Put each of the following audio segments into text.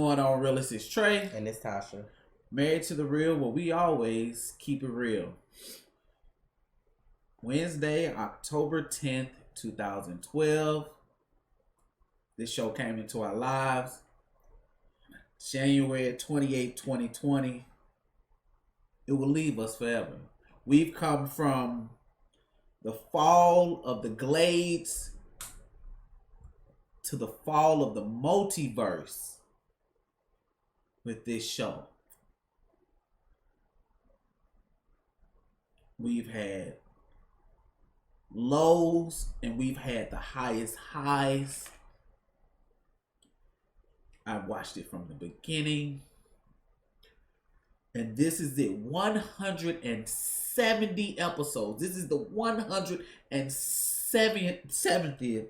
going on, Realist? It's Trey. And it's Tasha. Married to the Real, where we always keep it real. Wednesday, October 10th, 2012. This show came into our lives. January 28th, 2020. It will leave us forever. We've come from the fall of the Glades to the fall of the multiverse with this show. We've had lows and we've had the highest highs. I watched it from the beginning. And this is it, 170 episodes. This is the 170th.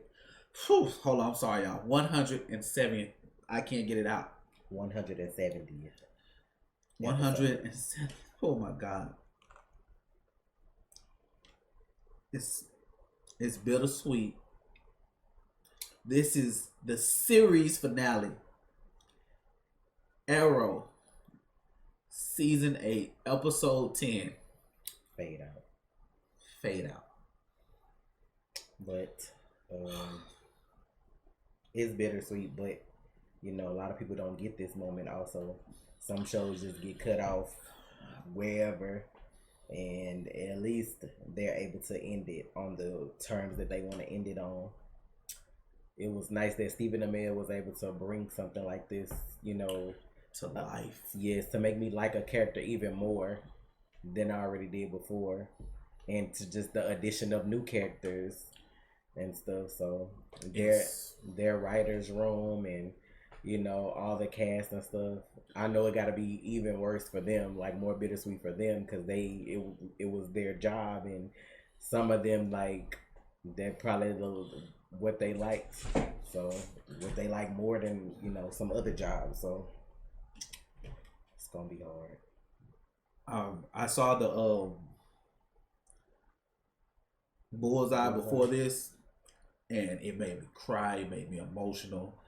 Hold on, I'm sorry, y'all. 170th. I can't get it out. 170th. 107. Oh my God. It's bittersweet. This is the series finale. Arrow, season 8, episode 10. Fade out. Fade out. But it's bittersweet, but you know, a lot of people don't get this moment also. Some shows just get cut off wherever, and at least they're able to end it on the terms that they want to end it on. It was nice that Stephen Amell was able to bring something like this, you know, to life. Yes, to make me like a character even more than I already did before, and to just the addition of new characters and stuff. So their writers' room and, you know, all the cast and stuff. I know it got to be even worse for them, like more bittersweet for them, because it was their job, and some of them, like, they're probably what they liked. So what they like more than, you know, some other jobs. So it's gonna be hard. I saw the Bullseye before this, and it made me cry. It made me emotional.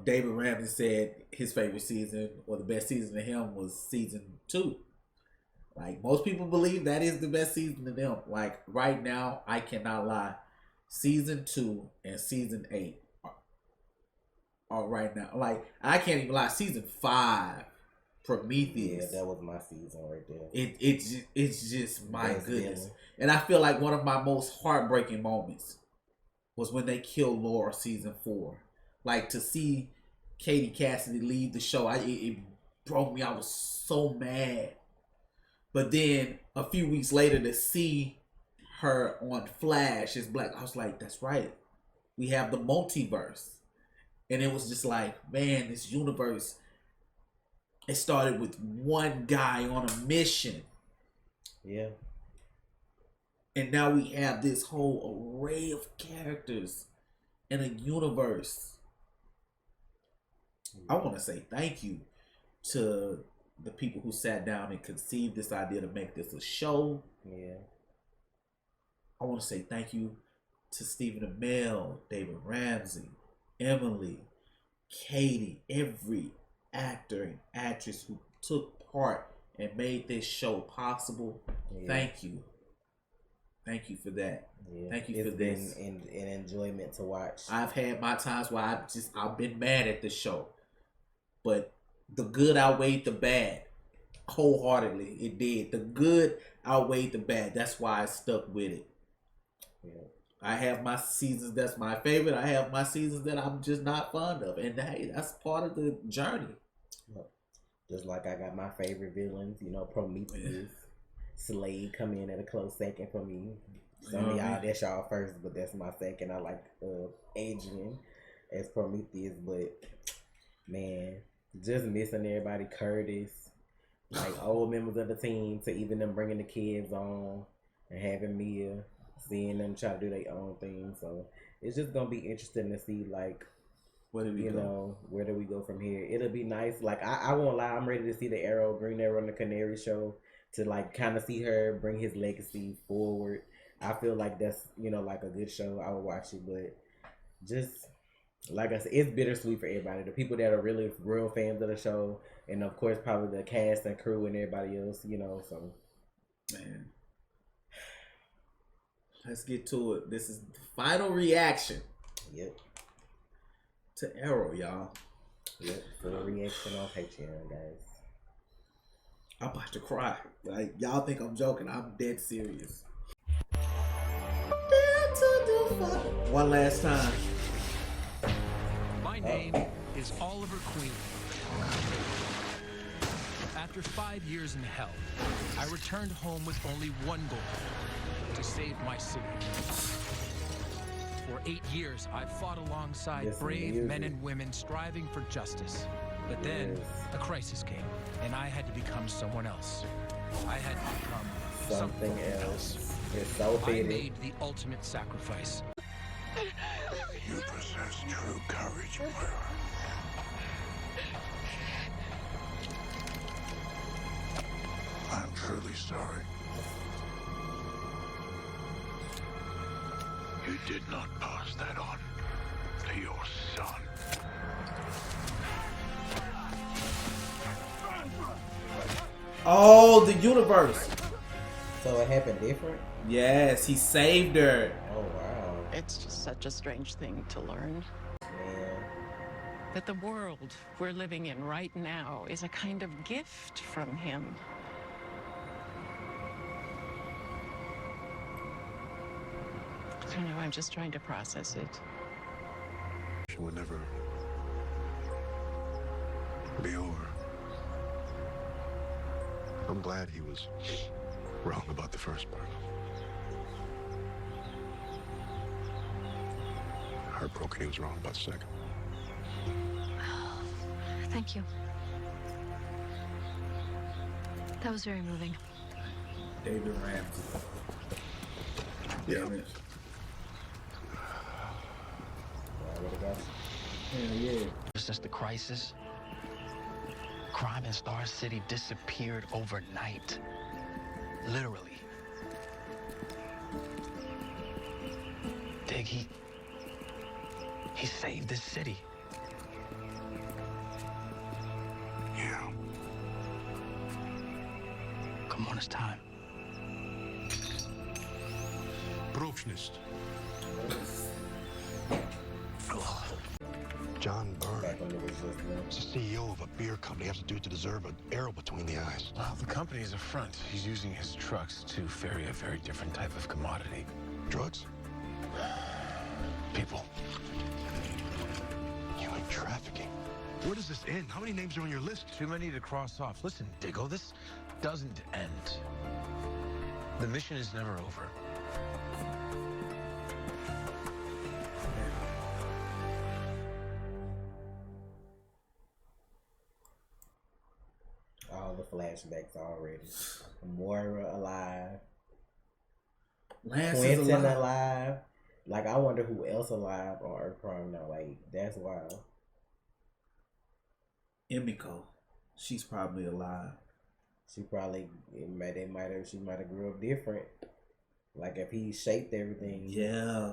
David Ramsey said his favorite season, or the best season of him, was season 2. Like, most people believe that is the best season of them. Like, right now, I cannot lie. Season 2 and season 8 are right now. Like, I can't even lie. Season 5, Prometheus. Yeah, that was my season right there. It's just my goodness. And I feel like one of my most heartbreaking moments was when they killed Laura, season 4. Like, to see Katie Cassidy leave the show, it broke me. I was so mad. But then a few weeks later, to see her on Flash as Black, I was like, that's right. We have the multiverse. And it was just like, man, this universe, it started with one guy on a mission. Yeah. And now we have this whole array of characters in a universe. I want to say thank you to the people who sat down and conceived this idea to make this a show. Yeah. I want to say thank you to Stephen Amell, David Ramsey, Emily, Katie, every actor and actress who took part and made this show possible. Yeah. Thank you. Thank you for that. Yeah. Thank you for this. It's been an enjoyment to watch. I've had my times where I've been mad at the show, but the good outweighed the bad. Wholeheartedly, it did. The good outweighed the bad. That's why I stuck with it. Yeah. I have my seasons that's my favorite. I have my seasons that I'm just not fond of, and hey, that's part of the journey. Just like I got my favorite villains, you know, Prometheus. Slade come in at a close second for me. Some of y'all, that's y'all first, but that's my second. I like Adrian as Prometheus, but man, just missing everybody. Curtis, like old members of the team, to even them bringing the kids on and having Mia, seeing them try to do their own thing. So it's just gonna be interesting to see, like, where do we go? Where do we go from here? It'll be nice. Like, I won't lie, I'm ready to see the Green Arrow on the Canary show, to like kind of see her bring his legacy forward. I feel like that's, you know, like a good show. I would watch it, but just Like I said, it's bittersweet for everybody. The people that are really real fans of the show, and of course, probably the cast and crew and everybody else, you know. So, man, let's get to it. This is the final reaction. Yep. To Arrow, y'all. Yep. Full reaction on Patreon, guys. I'm about to cry. Like, y'all think I'm joking. I'm dead serious. One last time. My name is Oliver Queen. After 5 years in hell, I returned home with only one goal: to save my city. For 8 years, I fought alongside brave men and women striving for justice. But then a crisis came, and I had to become someone else. I had to become something else. It's so I made the ultimate sacrifice. You possess true courage, Moira. I'm truly sorry. You did not pass that on to your son. Oh, the universe. So it happened different? Yes, he saved her. Oh, wow. It's just such a strange thing to learn. Man. That the world we're living in right now is a kind of gift from him. I don't know, I'm just trying to process it. She would never be over. I'm glad he was wrong about the first part. Heartbroken he was wrong about the second. Thank you. That was very moving. David Ramsey. Damn it. Hell yeah. Since the crisis, crime in Star City disappeared overnight. Literally. Dig, he saved this city. Yeah. Come on, it's time. Brofschnist. John Byrne is the CEO of a beer company. Has to do to deserve an arrow between the eyes. Well, the company's a front. He's using his trucks to ferry a very different type of commodity. Drugs? People. Human trafficking. Where does this end? How many names are on your list? Too many to cross off. Listen, Diggle, this doesn't end. The mission is never over. All the flashbacks already. Moira alive. Lance Quentin is alive. alive. Like, I wonder who else alive on Earth Prime now. Like, that's wild. Emiko. She's probably alive. She probably, she might have grew up different. Like, if he shaped everything. Yeah.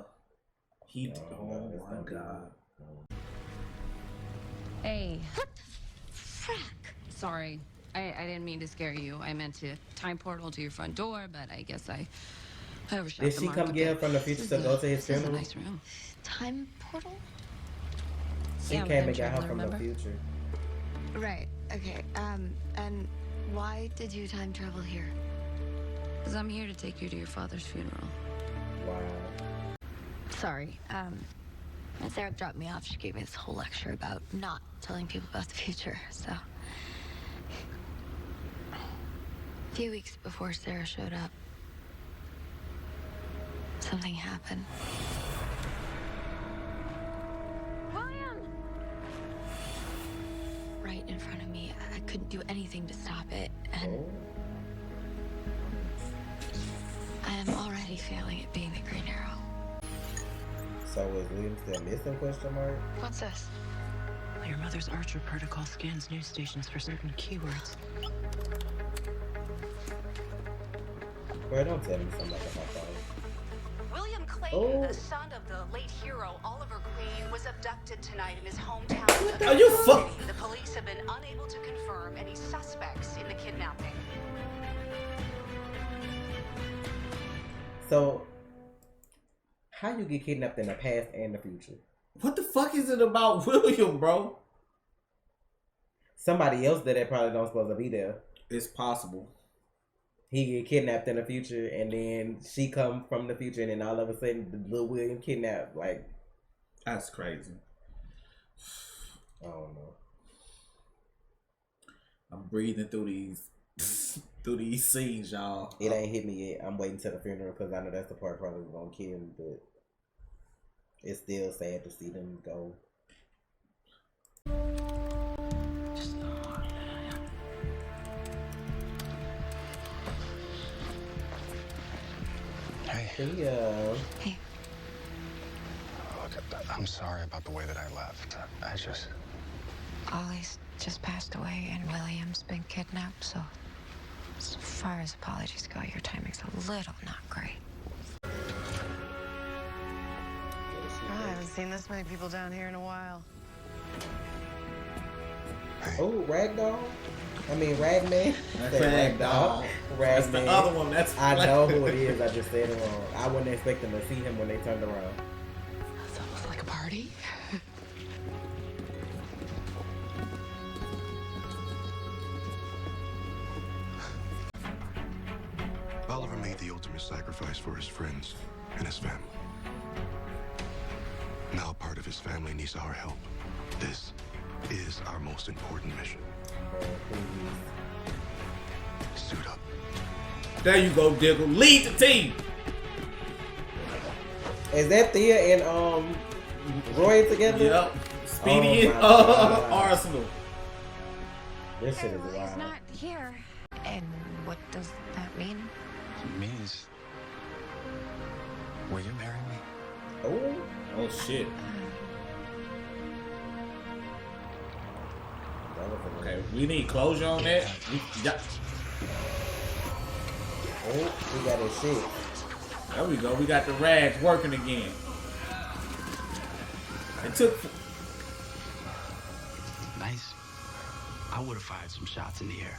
He, oh my God. Hey. What the frack? Sorry. I didn't mean to scare you. I meant to time portal to your front door, but I guess I overshot Did the she mark come a get her bit. from the future to go to his This is a funeral? nice room. Time portal? She Yeah, came I'm and got her traveler, from the remember? future. Right, okay. And why did you time travel here? Because I'm here to take you to your father's funeral. Wow. Sorry, when Sarah dropped me off, she gave me this whole lecture about not telling people about the future, so. A few weeks before Sarah showed up, something happened. William! Right in front of me. I couldn't do anything to stop it, and Oh. I am already failing at being the Green Arrow. So is William still missing, question mark? What's this? Your mother's Archer protocol scans news stations for certain keywords. Bro, don't tell me something like that. William Clay, the son of the late hero Oliver Queen, was abducted tonight in his hometown. Are you fuck? The police have been unable to confirm any suspects in the kidnapping. So, how you get kidnapped in the past and the future? What the fuck is it about William, bro? Somebody else that probably don't supposed to be there. It's possible. He get kidnapped in the future, and then she come from the future, and then all of a sudden, the little William kidnapped. Like, that's crazy. I don't know. I'm breathing through these scenes, y'all. It ain't hit me yet. I'm waiting till the funeral because I know that's the part probably gonna kill me, but it's still sad to see them go. Hey. Hey. Look, I'm sorry about the way that I left. I just... Ollie's just passed away and William's been kidnapped, so as far as apologies go, your timing's a little not great. I haven't seen this many people down here in a while. Oh, Ragdoll? I mean, Ragman? Ragdoll. Ragman. That's the other one. I know who it is. I just said it wrong. I wasn't expecting to see him when they turned around. It's almost like a party. Oliver made the ultimate sacrifice for his friends and his family. Now part of his family needs our help. This is our most important mission. Suit up. There you go, Diggle. Lead the team. Is that Thea and Roy together? Yep. Speedy and Arsenal. This shit is He's wild. not here. And what does that mean? It means... Will you marry me? Oh shit. Okay, we need closure on that. Oh, we got his shit. There we go. We got the rags working again. It took... Nice. I would have fired some shots in the air.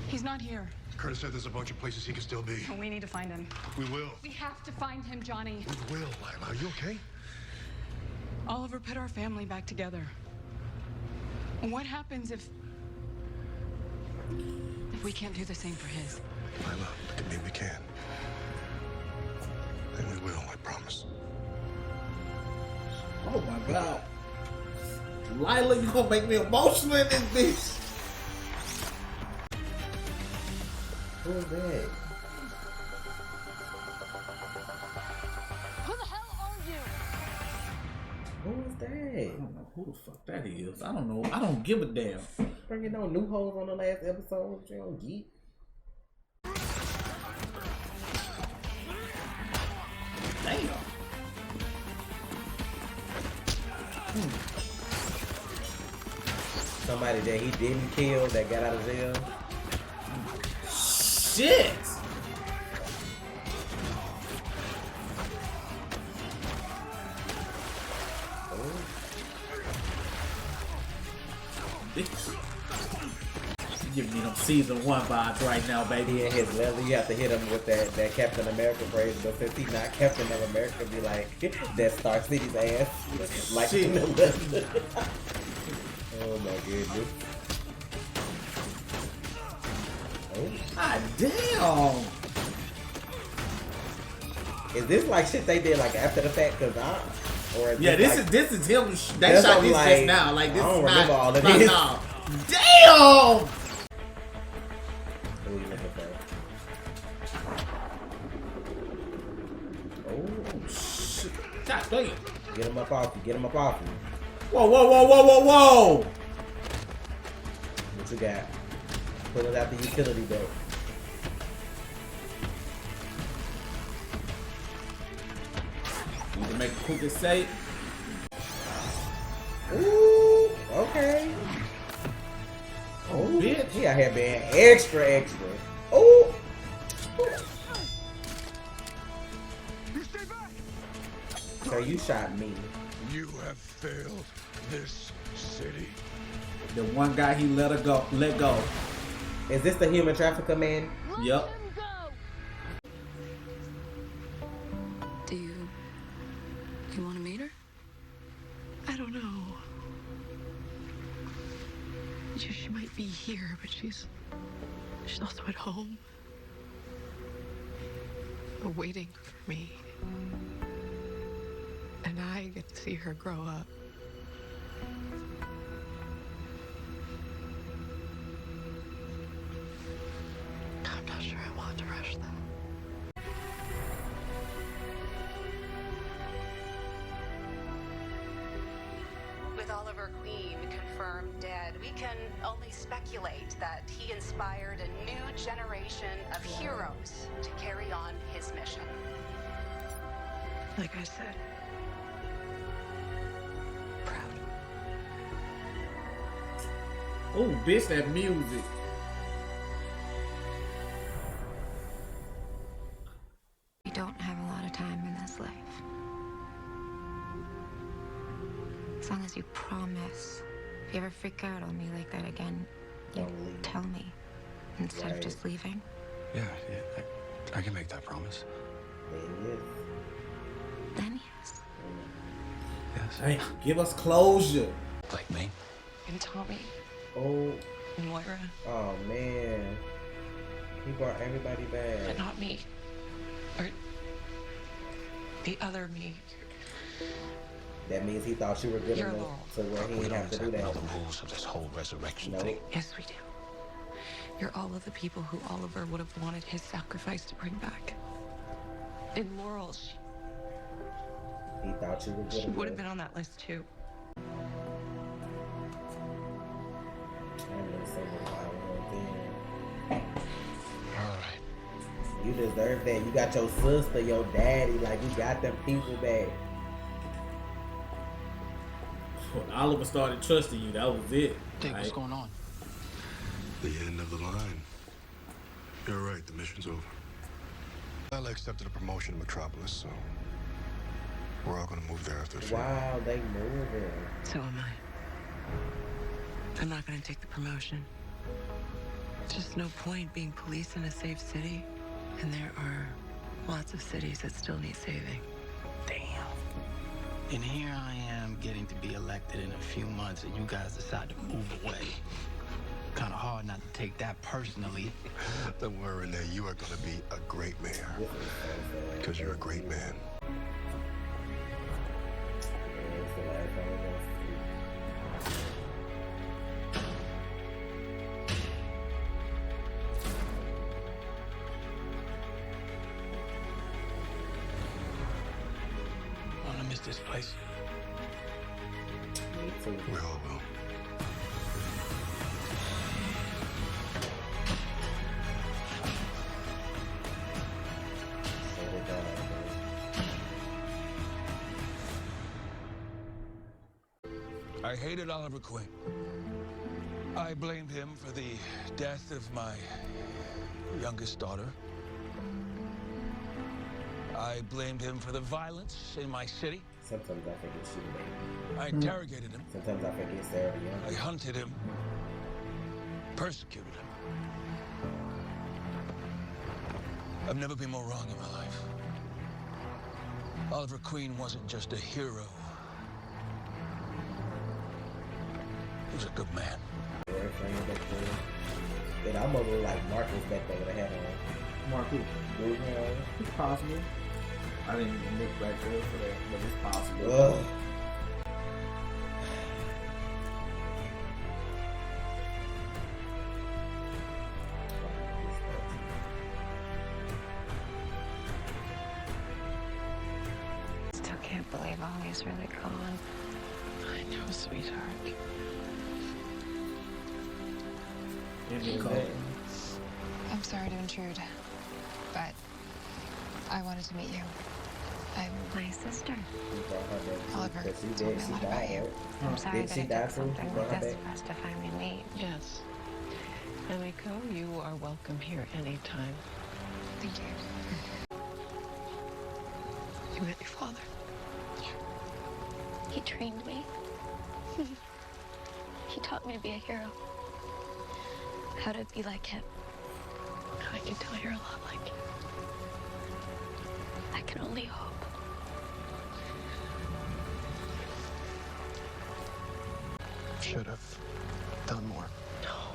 He's not here. Curtis said there's a bunch of places he could still be. We need to find him. We will. We have to find him, Johnny. We will, Lila. Are you okay? Oliver put our family back together. What happens if we can't do the same for his? Lila, look at me. We can. And we will, I promise. Oh my God. Lila, you gonna make me emotional in this bitch. Who is that? Who the hell are you? Who is that? I don't know who the fuck that is. I don't know. I don't give a damn. Bringing no new hoes on the last episode. You don't geek. Damn. Somebody that he didn't kill that got out of jail. Shit. You give me them season 1 vibes right now, baby. He in his leather. You have to hit him with that Captain America phrase, but since he's not Captain of America, be like that Star City's ass, like in the leather. Oh my goodness. Oh. God damn. Is this like shit they did like after the fact? Cause yeah, this is him. They shot this like, just now. Like this I don't is remember not. all of Like, this. no. Damn. Oh shit! God damn. Get him up off you. Get him up off you. Whoa, whoa, whoa, whoa, whoa, whoa! What you got? Pull it out the utility belt. Need to make a quick escape. Ooh, okay. Oh, bitch. He out here being extra. Ooh. You stay So you shot me. You have failed this city. The one guy he let go. Is this the human trafficker man? Yep. Do you want to meet her? I don't know. She might be here, but she's also at home. Waiting for me. And I get to see her grow up. I'm not sure I want to rush that. With Oliver Queen confirmed dead, we can only speculate that he inspired a new generation of heroes to carry on his mission. Like I said, proud. Oh, bitch, that music. We don't have a lot of time in this life. As long as you promise, if you ever freak out on me like that again, you tell me instead of just leaving. Yeah, I can make that promise. Then yes. Yes. Hey, give us closure. Like me? And Tommy. Oh. And Moira. Oh man. He brought everybody back. But not me. Or the other me. That means he thought you were good enough to where he didn't have to do that. We don't exactly know the rules of this whole resurrection thing. Yes, we do. You're all of the people who Oliver would have wanted his sacrifice to bring back. In Laurel, he thought you were good she enough. would have been on that list too. Alright. You deserve that. You got your sister, your daddy, like you got them people back. When Oliver started trusting you, that was it. Dick, what's going on? The end of the line. You're right, the mission's over. Ella accepted a promotion in Metropolis, so we're all gonna move there after the Wow, they moving. So am I. I'm not gonna take the promotion. Just no point being police in a safe city. And there are lots of cities that still need saving. Damn. And here I am getting to be elected in a few months and you guys decide to move away. Kind of hard not to take that personally. Don't worry, Renee, you are gonna be a great mayor. Because you're a great man. I'm gonna miss this place. We all will. I hated Oliver Queen. I blamed him for the death of my youngest daughter. I blamed him for the violence in my city. Sometimes I think it's you, man. I interrogated him. Sometimes I think it's Sarah. I hunted him. Persecuted him. I've never been more wrong in my life. Oliver Queen wasn't just a hero. He was a good man. It almost looked like Marcus back there with a hat on. Marcus? It's possible. I didn't even look back there for that, but it's possible. Ugh. Still can't believe Ollie's really gone. I know, sweetheart. I'm sorry to intrude, but I wanted to meet you. I'm my sister. Oliver told me a lot about you. I'm sorry that it took something like this for us to finally meet. Yes. Emiko, you are welcome here anytime. Thank you. You met your father. Yeah. He trained me. He taught me to be a hero. How to be like him. I can tell you're a lot like him. I can only hope. Should have done more. No.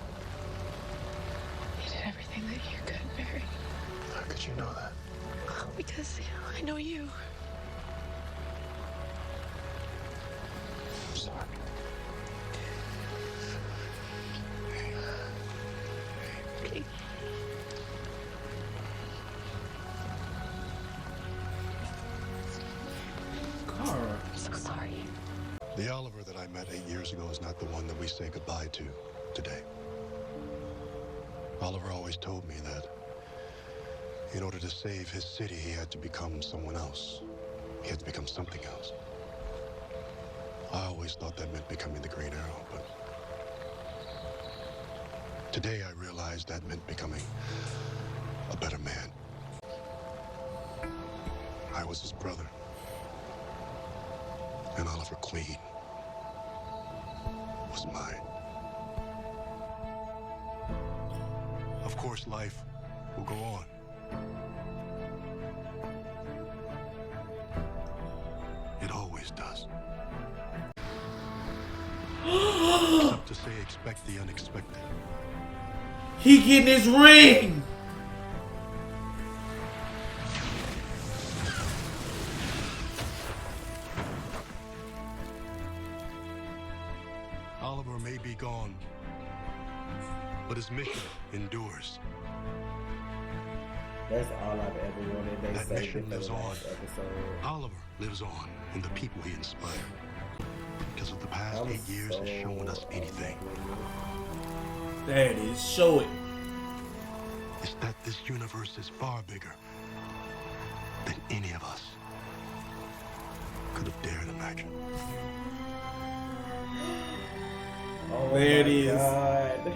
You did everything that you could, Barry. How could you know that? Because I know you. I'm sorry. Okay. Cara. I'm so sorry. The Oliver that I met 8 years ago is not the one that we say goodbye to today. Oliver always told me that in order to save his city, he had to become someone else. He had to become something else. I always thought that meant becoming the Green Arrow, but today I realized that meant becoming a better man. I was his brother. And Oliver Queen was mine. Of course, life will go on. It always does. Except to say, expect the unexpected. He getting his ring. Oliver may be gone, but his mission endures. That's all I've ever wanted. They That say mission before lives the on. last episode. Oliver lives on in the people he inspired. Because of the past 8 years has shown us anything. There it is. Show it. It's that this universe is far bigger than any of us could have dared imagine. Oh, there it is. God.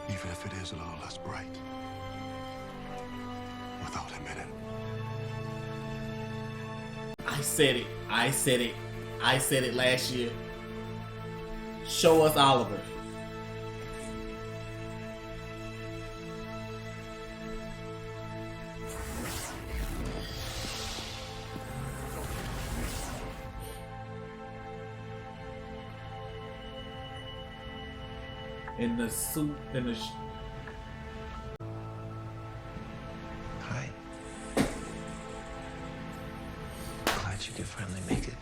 Even if it is a little less bright. Without him in it. I said it. I said it. I said it last year. Show us Oliver. In the suit, in the Hi. Glad you could finally make it.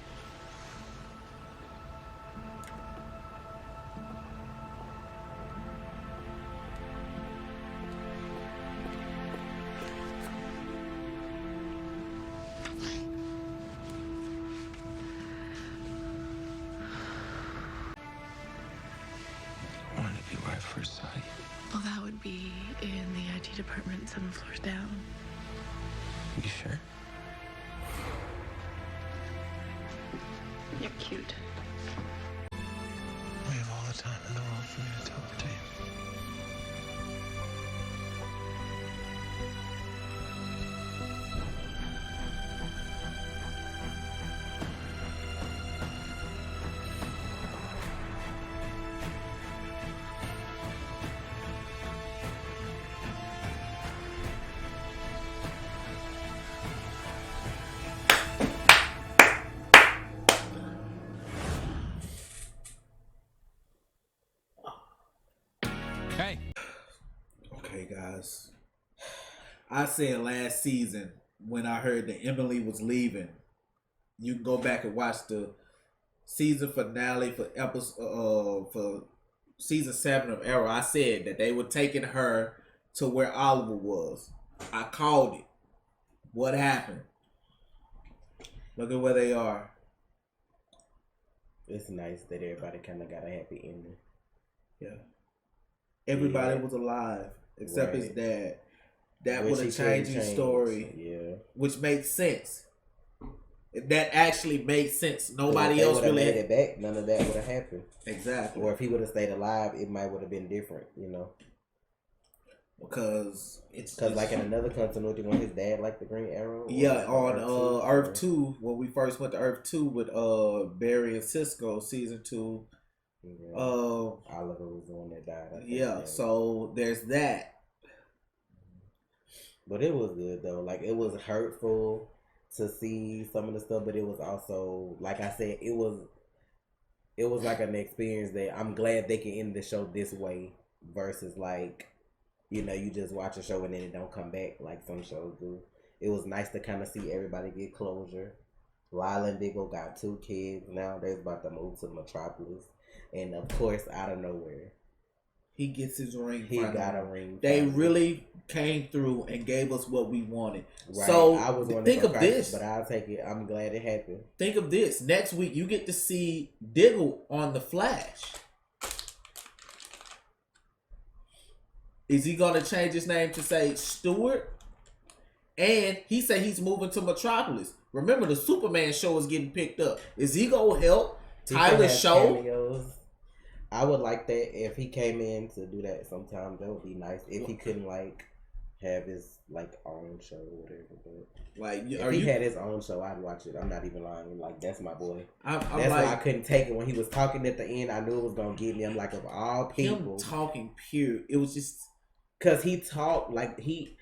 Wanted to be where I first saw you. Well, that would be in the IT department 7 floors down. You sure? You're cute. We have all the time in the world for me to tell it to you. Hey. Okay, guys. I said last season when I heard that Emily was leaving. You can go back and watch the season finale for for season 7 of Arrow. I said that they were taking her to where Oliver was. I called it. What happened? Look at where they are. It's nice that everybody kind of got a happy ending. Yeah. Everybody was alive except his dad. That would have changed his story. Yeah. Which makes sense. That actually makes sense. Nobody else really made it back. None of that would have happened. Exactly. Or if he would have stayed alive, it might would have been different. You know. because it's like in another continuity when his dad liked the Green Arrow. Yeah, on Earth 2 when we first went to Earth 2 with Barry and Cisco season 2. Yeah. Oliver was the one that died. Yeah, so there's that. But it was good though. Like it was hurtful to see some of the stuff, but it was also, like I said, it was like an experience that I'm glad they can end the show this way versus like, you know, you just watch a show and then it don't come back like some shows do. It was nice to kind of see everybody get closure. Lila and Diggle got 2 kids now. They're about to move to Metropolis. And of course, out of nowhere, he gets his ring. He got a ring. They really came through and gave us what we wanted. Right. So I was think of this, but I'll take it. I'm glad it happened. Think of this. Next week, you get to see Diggle on the Flash. Is he gonna change his name to say Stewart? And he said he's moving to Metropolis. Remember, the Superman show is getting picked up. Is he gonna help Tyler's show? Cameos. I would like that if he came in to do that sometime. That would be nice. If he couldn't like have his like own show or whatever. But like, if he had his own show, I'd watch it. I'm not even lying. Like that's my boy. I'm that's like, why I couldn't take it when he was talking at the end. I knew it was gonna get me. I'm like, of all people, him talking pure. It was just because he talked like he.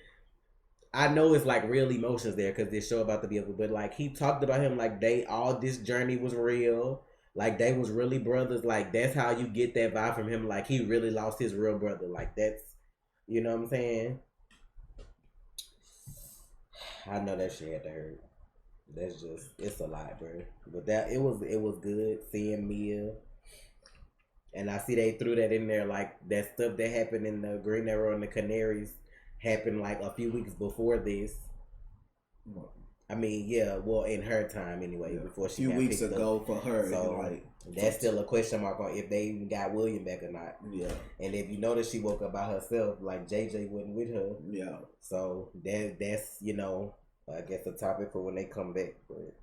I know it's like real emotions there because this show about to be over, but like he talked about him like all this journey was real. Like they was really brothers. Like that's how you get that vibe from him. Like he really lost his real brother. Like that's, you know what I'm saying? I know that shit had to hurt. That's just, it's a lot, bro. But that it was good seeing Mia. And I see they threw that in there, like that stuff that happened in the Green Arrow and the Canaries happened like a few weeks before this. I mean, yeah, well, in her time anyway, before she got picked weeks ago up. for her. So like, that's still a question mark on if they even got William back or not. Yeah. And if you notice she woke up by herself, like JJ wasn't with her. Yeah. So that's, you know, I guess a topic for when they come back. But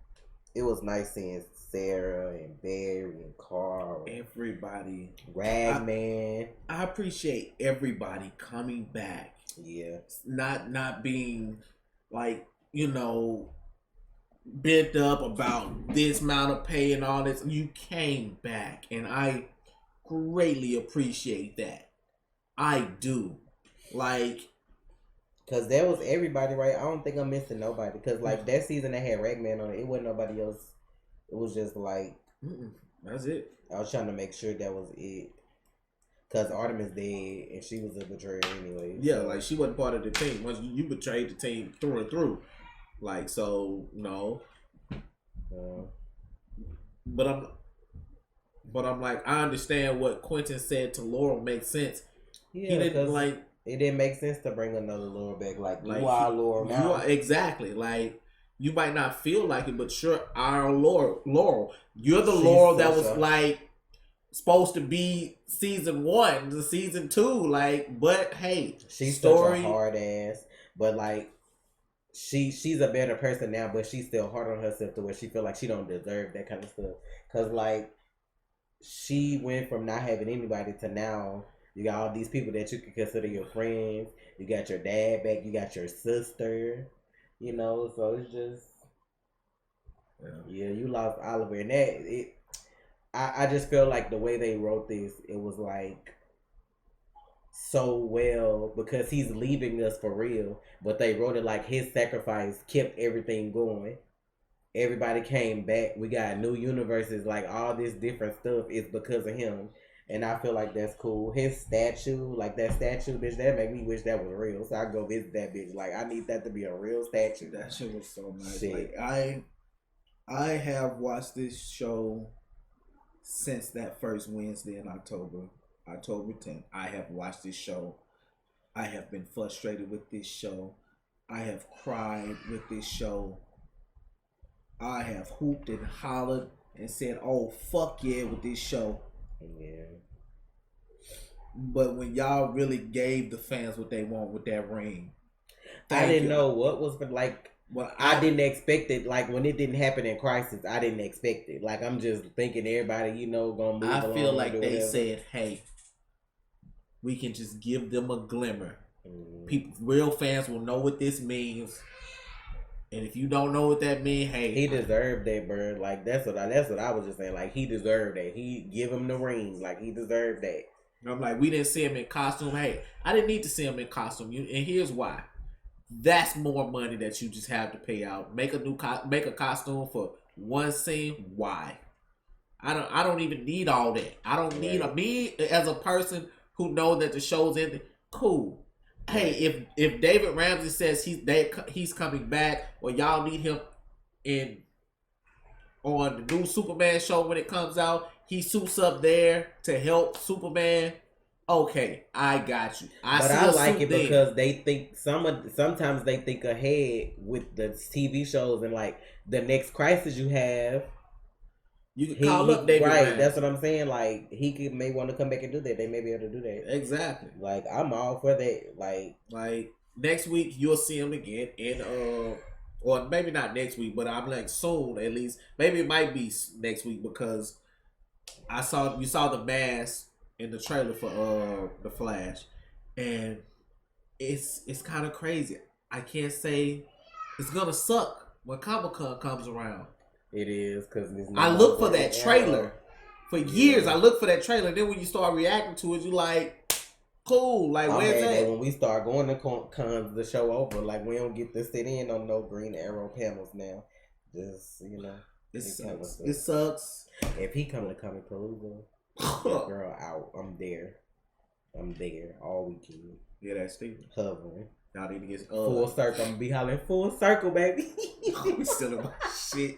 it was nice seeing Sarah and Barry and Carl. Everybody. Ragman. I appreciate everybody coming back. Yeah. Not being like, you know, bent up about this amount of pay and all this. You came back, and I greatly appreciate that. I do. Like, because there was everybody, right? I don't think I'm missing nobody. Because, like, that season they had Ragman on it. It wasn't nobody else. It was just, like... That's it. I was trying to make sure that was it. Because Artemis dead, and she was a betrayer anyway. Yeah, so. Like, she wasn't part of the team. Once you betrayed the team through and through. Like, so, no. But I'm like, I understand what Quentin said to Laurel makes sense. Yeah, he didn't like... It didn't make sense to bring another Laurel back. Like you are Laurel now. You are, exactly. Like, you might not feel like it, but sure, our Laurel. You're the Laurel that was like supposed to be season 1 to season 2. Like, but hey, she's such a hard ass. But like, she's a better person now, but she's still hard on herself to where she feel like she don't deserve that kind of stuff. Cause like, she went from not having anybody to now. You got all these people that you can consider your friends. You got your dad back. You got your sister. You know, so it's just... Yeah, you lost Oliver. And I just feel like the way they wrote this, it was like so well because he's leaving us for real. But they wrote it like his sacrifice kept everything going. Everybody came back. We got new universes. Like all this different stuff is because of him. And I feel like that's cool. His statue, like that statue, bitch, that make me wish that was real. So I go visit that bitch. Like I need that to be a real statue. That shit was so nice. Shit. Like I have watched this show since that first Wednesday in October 10th. I have watched this show. I have been frustrated with this show. I have cried with this show. I have hooped and hollered and said, "Oh fuck yeah!" with this show. Yeah. But when y'all really gave the fans what they want with that ring, I didn't know what was like. Well, I didn't expect it. Like when it didn't happen in Crisis, I didn't expect it. Like I'm just thinking everybody, you know, gonna move. I feel like they said, "Hey, we can just give them a glimmer People, real fans will know what this means. And if you don't know what that means, hey, he deserved that, bro. Like that's what I was just saying. Like he deserved that. He give him the ring. Like he deserved that. I'm like, we didn't see him in costume. Hey, I didn't need to see him in costume. And here's why. That's more money that you just have to pay out. Make a costume for one scene. Why? I don't even need all that. I don't need me as a person who knows that the show's ending. Cool. Hey, if David Ramsey says he's coming back, or y'all need him on the new Superman show when it comes out, he suits up there to help Superman. Okay, I got you. I like it because they think sometimes they think ahead with the TV shows and like the next crisis you have. You can call up David Ramsey. That's what I'm saying. Like he may want to come back and do that. They may be able to do that. Exactly. Like I'm all for that. Like next week you'll see him again in or maybe not next week, but I'm like soon at least. Maybe it might be next week because you saw the mask in the trailer for the Flash, and it's kind of crazy. I can't say it's gonna suck when Comic-Con comes around. It is because I look for that trailer for years. I look for that trailer. Then when you start reacting to it, you like, cool. Like where's that? When we start going to cons, the show over. Like we don't get to sit in on no Green Arrow panels now. Just it sucks. If he come to Comic Palooza, girl out. I'm there all weekend. Yeah, that's Steve. Hovering. Y'all need to get full circle. I'm gonna be hollering full circle, baby. Don't be stealing my shit.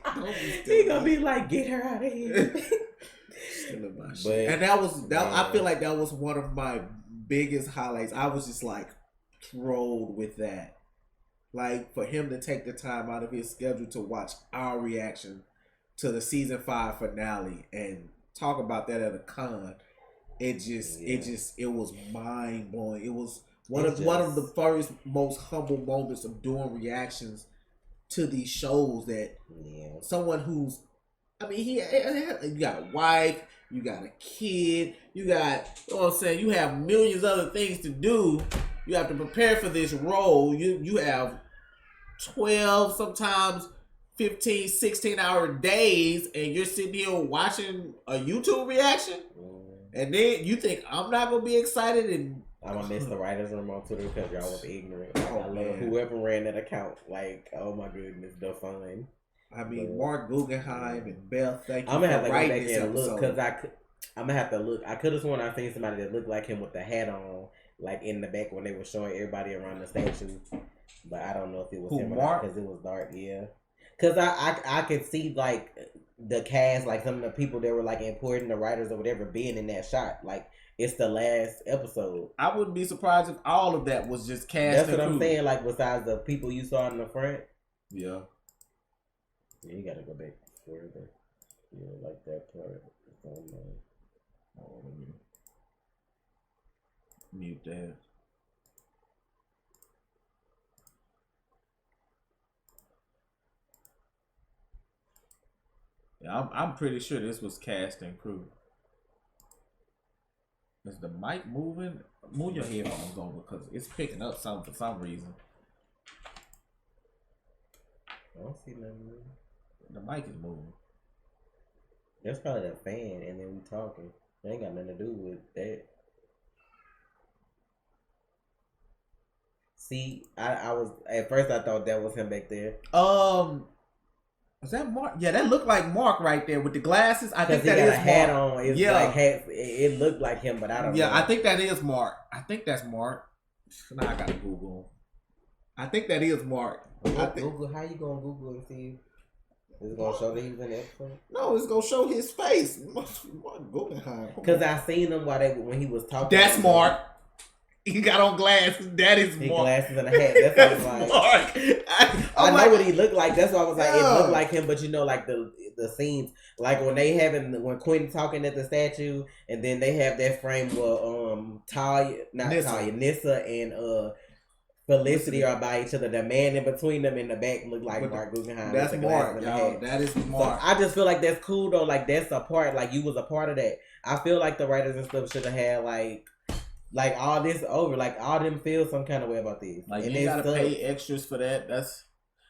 He gonna be like, get her out of here. Stealing my shit. And I feel like that was one of my biggest highlights. I was just like thrilled with that. Like for him to take the time out of his schedule to watch our reaction to the season 5 finale and talk about that at a con. It was mind blowing. It was one of the first most humble moments of doing reactions to these shows that someone who's, I mean, you got a wife, you got a kid, you got, you know what I'm saying, you have millions of other things to do. You have to prepare for this role. You have 12, sometimes 15, 16-hour days, and you're sitting here watching a YouTube reaction, and then you think I'm not gonna be excited and I'm gonna miss the writers' room on Twitter because y'all was ignorant. Like, I love whoever ran that account. Like, oh my goodness, the fun. I mean, Mark Guggenheim and Beth. Thank you. I'm gonna have to go back and look because I'm gonna have to look. I could have sworn I seen somebody that looked like him with the hat on, like in the back when they were showing everybody around the statue. But I don't know if it was him or not because it was dark. Yeah, because I could see like the cast, like some of the people that were like important, the writers or whatever, being in that shot. Like it's the last episode. I wouldn't be surprised if all of that was just cast. That's what I'm saying. Like besides the people you saw in the front. Yeah. Yeah, you gotta go back further. Yeah, like that part. Let me mute that. Yeah, I'm pretty sure this was cast and crew. Is the mic moving? Move your headphones on because it's picking up something for some reason. I don't see nothing. The mic is moving. That's probably the fan, and then we talking. It ain't got nothing to do with that. See, I was at first I thought that was him back there. Was that Mark? Yeah, that looked like Mark right there with the glasses. I think that he is got a hat on. It's like it looked like him, but I don't know. Yeah, I think that is Mark. I think that's Mark. Now I gotta Google. I think that is Mark. Google, how you gonna Google and see? Is it gonna show that he was in the episode? No, it's gonna show his face. Because I seen him when he was talking. That's Mark. He got on glasses. That is Mark. Glasses and a hat. That's what I was like. I know what he looked like. That's why I was like, it looked like him. But you know, like the scenes, like when Quentin talking at the statue, and then they have that frame where Nissa and Felicity are by each other. The man in between them in the back looked like Mark Guggenheim. That's Mark, y'all. That is Mark. So I just feel like that's cool though. Like that's a part. Like you was a part of that. I feel like the writers and stuff should have had like Like all this over, like all them feel some kind of way about this. Like and you gotta pay extras for that.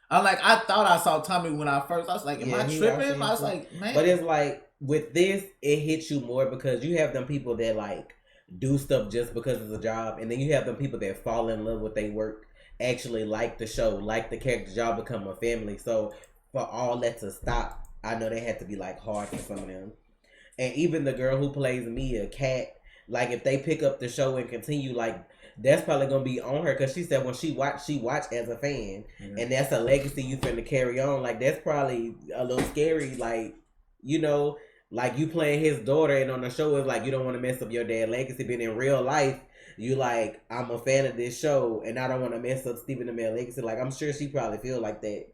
I thought I saw Tommy when I first. I was like, am I tripping? I was like, man. But it's like with this, it hits you more because you have them people that like do stuff just because it's a job, and then you have them people that fall in love with their work, actually like the show, like the characters, y'all become a family. So for all that to stop, I know they had to be like hard for some of them. And even the girl who plays Mia, Kat, like if they pick up the show and continue, like that's probably gonna be on her because she said when she watched as a fan, and that's a legacy you finna carry on. Like that's probably a little scary. Like you know, like you playing his daughter, and on the show it's like you don't want to mess up your dad's legacy. But in real life, you like I'm a fan of this show, and I don't want to mess up Stephen Amell's legacy. Like I'm sure she probably feel like that.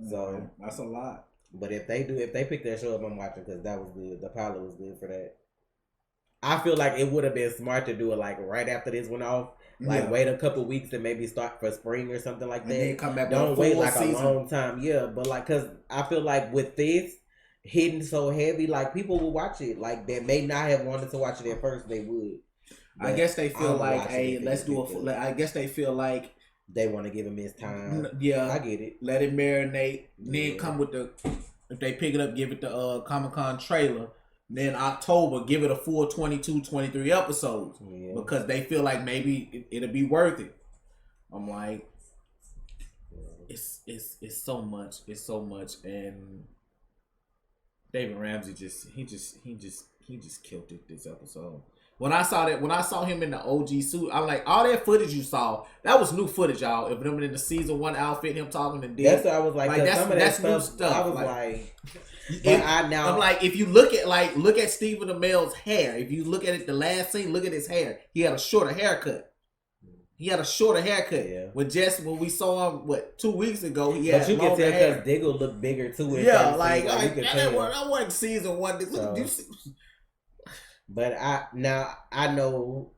So that's a lot. But if they pick that show up, I'm watching because that was good. The pilot was good for that. I feel like it would have been smart to do it like right after this went off. Like wait a couple weeks and maybe start for spring or something like that. And then come back. Don't wait like a long time. Yeah, but like cause I feel like with this hitting so heavy, like people will watch it. Like that may not have wanted to watch it at first, they would. But I guess they feel like, hey, let's do a. I guess they feel like they want to give him his time. Yeah, I get it. Let it marinate. Then come with the. If they pick it up, give it the Comic-Con trailer. Then October, give it a full 22, 23 episodes. Yeah. Because they feel like maybe it'll be worth it. I'm like, it's so much. It's so much. And David Ramsey just killed it this episode. When I saw him in the OG suit, I'm like, all that footage you saw, that was new footage, y'all. If them in the season 1 outfit, him talking to Dick. That's what I was like that's new stuff. I was like I'm like, if you look at Stephen Amell's hair. If you look at it, the last scene, look at his hair. He had a shorter haircut. Yeah. When we saw him 2 weeks ago, he had longer hair. But you can tell because Diggle looked bigger too. Yeah, that wasn't season 1. But I know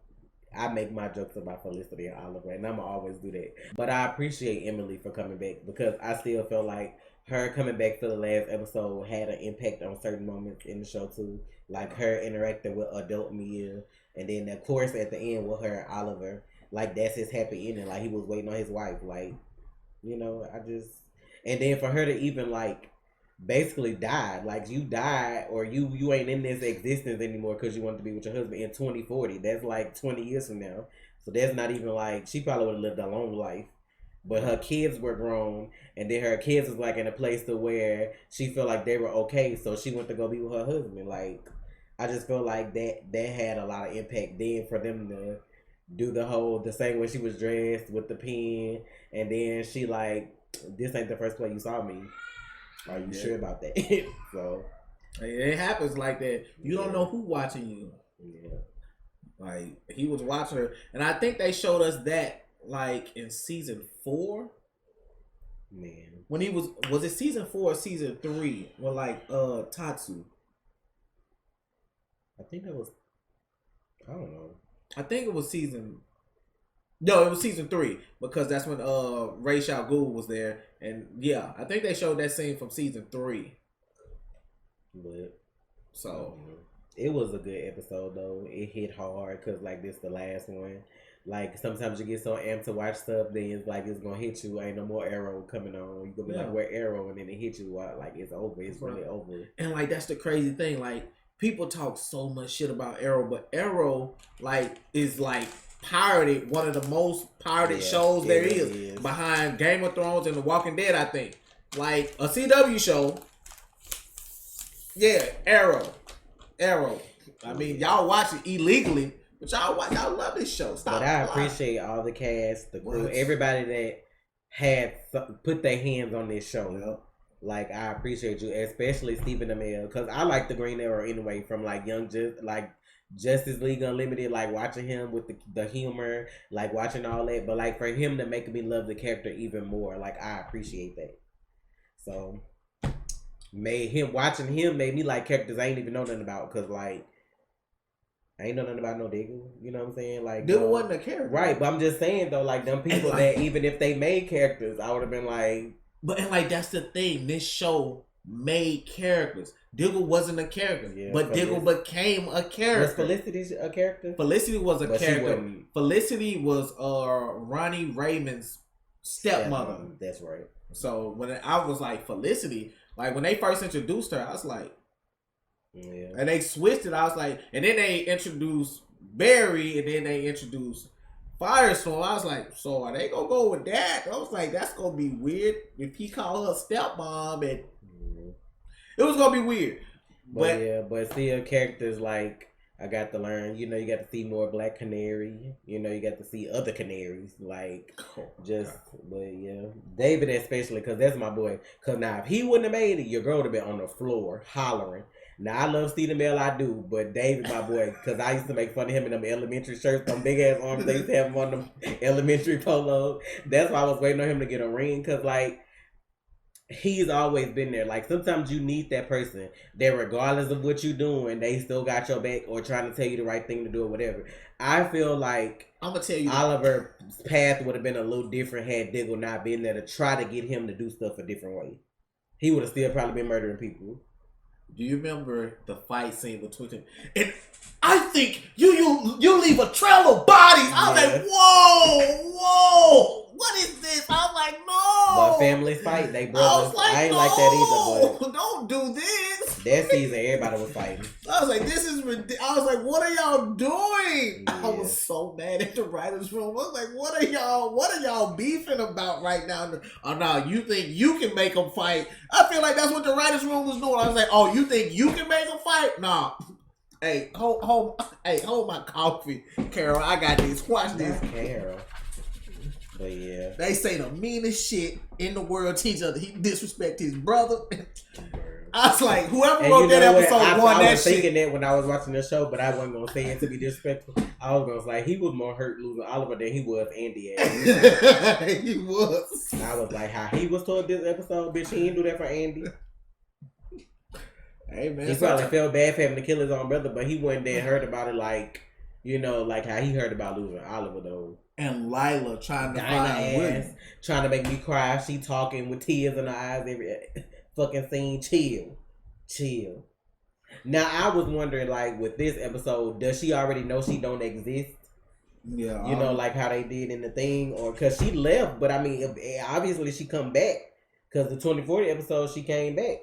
I make my jokes about Felicity and Oliver, and I'm always do that. But I appreciate Emily for coming back because I still feel like her coming back for the last episode had an impact on certain moments in the show too. Like her interacting with adult Mia, and then of course at the end with her and Oliver. Like that's his happy ending. Like he was waiting on his wife. Like, you know, and then for her to even like basically died. Like you died or you ain't in this existence anymore because you want to be with your husband in 2040. That's like 20 years from now. So that's not even like, she probably would have lived a long life. But her kids were grown, and then her kids was like in a place to where she felt like they were okay, so she went to go be with her husband. Like, I just feel like that had a lot of impact. Then for them to do the same way she was dressed with the pen, and then she like, this ain't the first place you saw me. Are you sure about that? So it happens like that. You don't know who watching you. Yeah. Like he was watching her, and I think they showed us that like in season 4. Man, when he was it season 4 or season 3? When like Tatsu. I think it was. I don't know. I think it was season. No, it was season 3 because that's when Ra's al Ghul was there, and yeah, I think they showed that scene from season 3. But so it was a good episode though. It hit hard because like this the last one. Like sometimes you get so amped to watch stuff, then it's like it's gonna hit you. Ain't no more Arrow coming on. You gonna be like, where Arrow? And then it hit you. Like it's over. It's really over. And like that's the crazy thing. Like people talk so much shit about Arrow, but Arrow like is like pirated, one of the most pirated shows there is behind Game of Thrones and The Walking Dead. I think like a CW show. Yeah, Arrow. I mean, y'all watch it illegally. But y'all love this show. Stop. But I appreciate all the cast, the crew, everybody that had put their hands on this show. Yep. Like I appreciate you, especially Stephen Amell, because I like the Green Arrow anyway. From like Justice League Unlimited, like watching him with the humor, like watching all that. But like for him to make me love the character even more, like I appreciate that. So watching him made me like characters I ain't even know nothing about, because like. I ain't know nothing about no Diggle. You know what I'm saying? Like Diggle wasn't a character. Right, but I'm just saying though, like them people that even if they made characters, I would have been like. But and like that's the thing. This show made characters. Diggle wasn't a character, but Diggle became a character. Was Felicity a character? Felicity was a character. Felicity was Ronnie Raymond's stepmother. That's right. So when I was like Felicity, like when they first introduced her, I was like, yeah. And they switched it. I was like, and then they introduced Barry, and then they introduced Firestorm. I was like, so are they gonna go with that? I was like, that's gonna be weird if he called her stepmom, and it was gonna be weird. But still characters like I got to learn. You know, you got to see more Black Canary. You know, you got to see other canaries. Like but yeah, David especially because that's my boy. Because now if he wouldn't have made it, your girl would have been on the floor hollering. Now I love Stephen Bell, I do, but David, my boy, because I used to make fun of him in them elementary shirts, them big ass arms. They used to have him on them elementary polos. That's why I was waiting on him to get a ring, because like he's always been there. Like sometimes you need that person that regardless of what you're doing, they still got your back or trying to tell you the right thing to do or whatever. I feel like I'm gonna tell you, Oliver's path would have been a little different had Diggle not been there to try to get him to do stuff a different way. He would have still probably been murdering people. Do you remember the fight scene between them? And I think you leave a trail of bodies. I was like, whoa, what is this? I was like, no. But families fight, they brothers. I ain't like that either. But don't do this. That season, everybody was fighting. I was like, this is ridiculous. I was like, what are y'all doing? Yeah. I was so mad at the writers' room. I was like, what are y'all beefing about right now? Oh no, you think you can make them fight? I feel like that's what the writers' room was doing. I was like, oh, you think you can make them fight? Nah. Hey, hold my coffee, Carol. I got this. Watch this, Carol. But yeah, they say the meanest shit in the world to each other. He disrespect his brother. I was like, whoever wrote that episode won that shit. I was thinking that when I was watching the show, but I wasn't gonna say it to be disrespectful. I was gonna say he was more hurt losing Oliver than he was Andy. He was. And I was like, how he was told this episode, bitch, he didn't do that for Andy. Hey man, he probably felt bad for having to kill his own brother, but he wasn't that hurt about it, like you know, like how he heard about losing Oliver though. And Lila trying to find William, trying to make me cry. She talking with tears in her eyes every fucking scene. Chill. Now I was wondering, like with this episode, does she already know she don't exist? Yeah, you know, like how they did in the thing, or because she left. But I mean, obviously she come back because the 2040 episode she came back.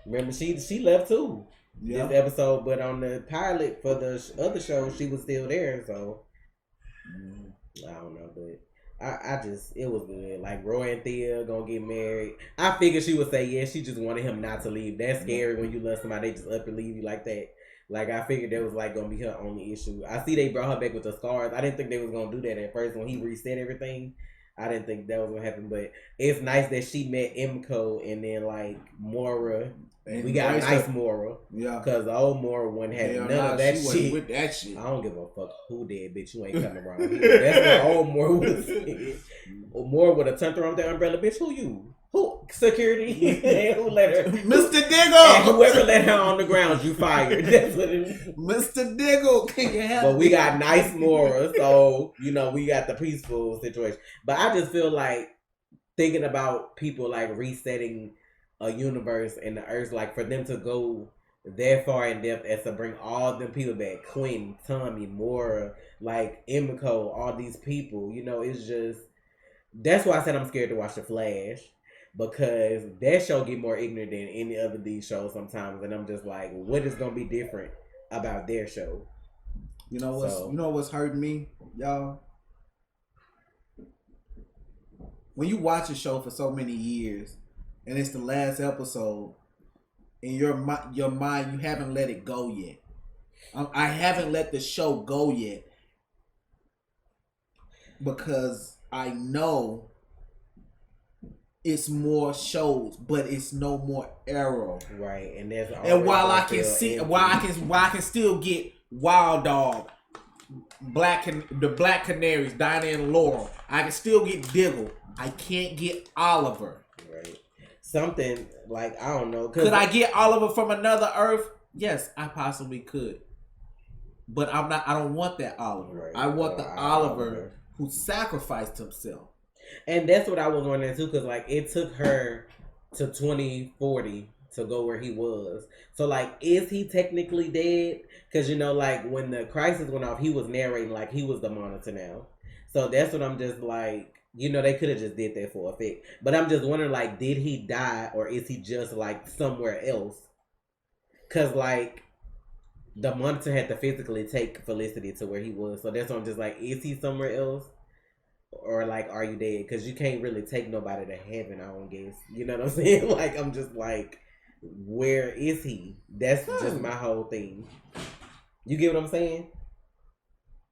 Remember, she left too. Yeah. This episode, but on the pilot for the other show, she was still there. So I don't know, but I just it was good. Like Roy and Thea gonna get married. I figured she would say yes. She just wanted him not to leave. That's scary when you love somebody, they just up and leave you like that. Like I figured that was like gonna be her only issue. I see they brought her back with the scars. I didn't think they was gonna do that at first when he reset everything. I didn't think that was gonna happen, but it's nice that she met Emco and then like Mora. And we got nice Mora. Yeah. Because the old Mora one had none of that shit. With that shit. I don't give a fuck who did, bitch. You ain't coming around here. That's what old Mora was saying. Mora would have turned around the umbrella, bitch. Who you? Who? Security? And who let her? Mr. Diggle! And whoever let her on the ground, you fired. That's what it is. Mr. Diggle, can you help But we got nice Mora, so, you know, we got the peaceful situation. But I just feel like thinking about people like resetting a universe and the earth, like for them to go that far in depth as to bring all them people back, Quinn, Tommy, Mora, like Emiko, all these people, you know, it's just, that's why I said I'm scared to watch The Flash, because that show get more ignorant than any other of these shows sometimes, and I'm just like, what is gonna be different about their show? You know what's hurting me, y'all? When you watch a show for so many years and it's the last episode, in your mind, you haven't let it go yet. I haven't let the show go yet because I know it's more shows, but it's no more Arrow. Right, and while I can see, while I can still get Wild Dog, the Black Canaries, Dinah and Laurel. I can still get Diggle. I can't get Oliver. Right. Something like, I don't know. Could I get Oliver from another Earth? Yes, I possibly could. But I don't want that Oliver. Right. I want the Oliver who sacrificed himself. And that's what I was wondering too, because like it took her to 2040 to go where he was. So like, is he technically dead? Because you know, like when the crisis went off, he was narrating like he was the monitor now. So that's what I'm just like. You know, they could have just did that for effect. But I'm just wondering, like, did he die or is he just like somewhere else? Because like the monitor had to physically take Felicity to where he was. So that's what I'm just like, is he somewhere else? Or like, are you dead? Because you can't really take nobody to heaven, I don't guess. You know what I'm saying? Like, I'm just like, where is he? That's just my whole thing. You get what I'm saying?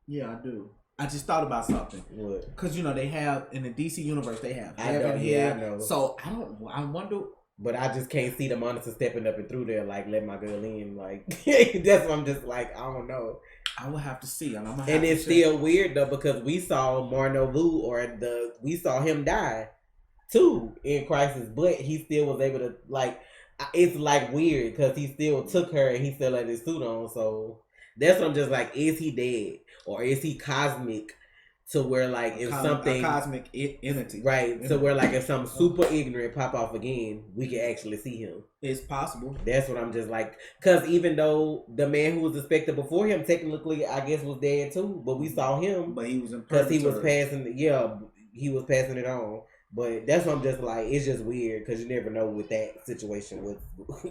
Yeah, I do. I just thought about something. What? Because, you know, they have, in the DC universe, they have heaven here. I know. So, I wonder. But I just can't see the monitor stepping up and through there, like, let my girl in. Like, that's what I'm just like, I don't know. I will have to see. And it's still weird, though, because we saw Marno Vu, we saw him die, too, in Crisis. But he still was able to, like, it's, like, weird, because he still took her and he still had his suit on, so. That's what I'm just like, is he dead? Or is he cosmic to where like if something... A cosmic entity. Right, to where like if something super ignorant pop off again, we can actually see him. It's possible. That's what I'm just like... Because even though the man who was expected before him technically, I guess, was dead too, but we saw him. But he was in because he was passing... he was passing it on. But that's what I'm just like, it's just weird because you never know with that situation, with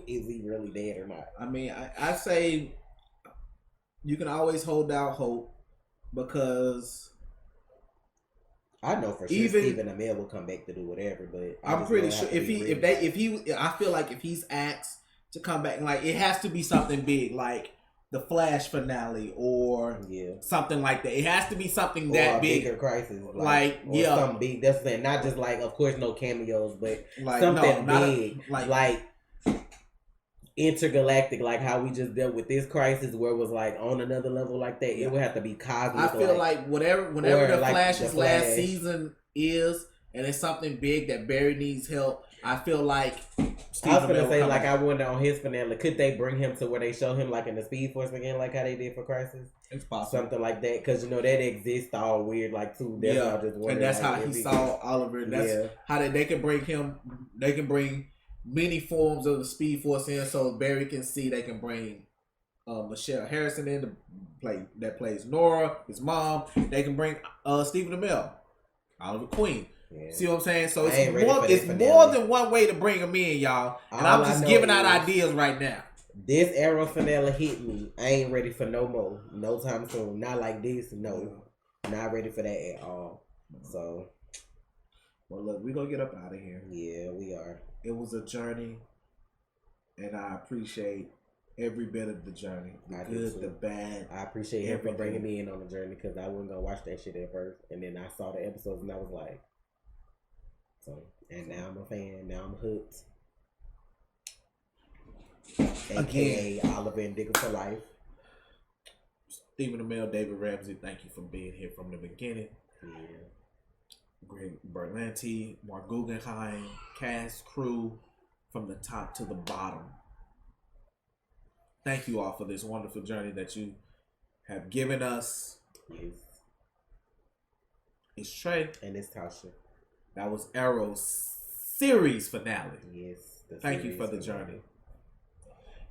is he really dead or not. I mean, I say... You can always hold out hope because I know for sure Stephen Amell will come back to do whatever, but I'm pretty sure I feel like if he's asked to come back, like it has to be something big, like the Flash finale or something like that. It has to be something that big. Bigger crisis, or something big. That's the, not just like, of course, no cameos, but like, something big, like intergalactic, like how we just dealt with this crisis where it was like on another level like that. It would have to be cosmic. I feel like whenever the Flash's last season is, and it's something big that Barry needs help, I feel like I was gonna say, like, I wonder on his finale, could they bring him to where they show him like in the Speed Force again, like how they did for Crisis? It's possible, something like that, because you know that exists all weird like too. That's I just and that's like, how he saw Oliver. And that's how they can bring him. They can bring many forms of the Speed Force in, so Barry can see. They can bring Michelle Harrison in to play that plays Nora, his mom. They can bring Stephen Amell, Oliver Queen. Yeah. See what I'm saying? So it's more than one way to bring them in, y'all. And I'm just giving out ideas right now. This Arrow finale hit me. I ain't ready for no more. No time soon. Not like this. No. Not ready for that at all. So. Well, look, we're going to get up out of here. Yeah, we are. It was a journey. And I appreciate every bit of the journey. The good, the bad. I appreciate him for bringing me in on the journey because I wasn't going to watch that shit at first. And then I saw the episodes and I was like. So, and now I'm a fan. Now I'm hooked. AKA Oliver and Digger for life. Stephen Amell, David Ramsey, thank you for being here from the beginning. Yeah. Greg Berlanti, Mark Guggenheim, cast, crew, from the top to the bottom. Thank you all for this wonderful journey that you have given us. Yes. It's Trey. And it's Tasha. That was Arrow's series finale. Yes. Thank you for the journey.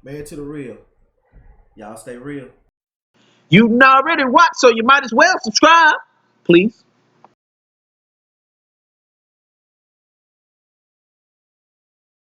Man to the real. Y'all stay real. You already watched, so you might as well subscribe, please.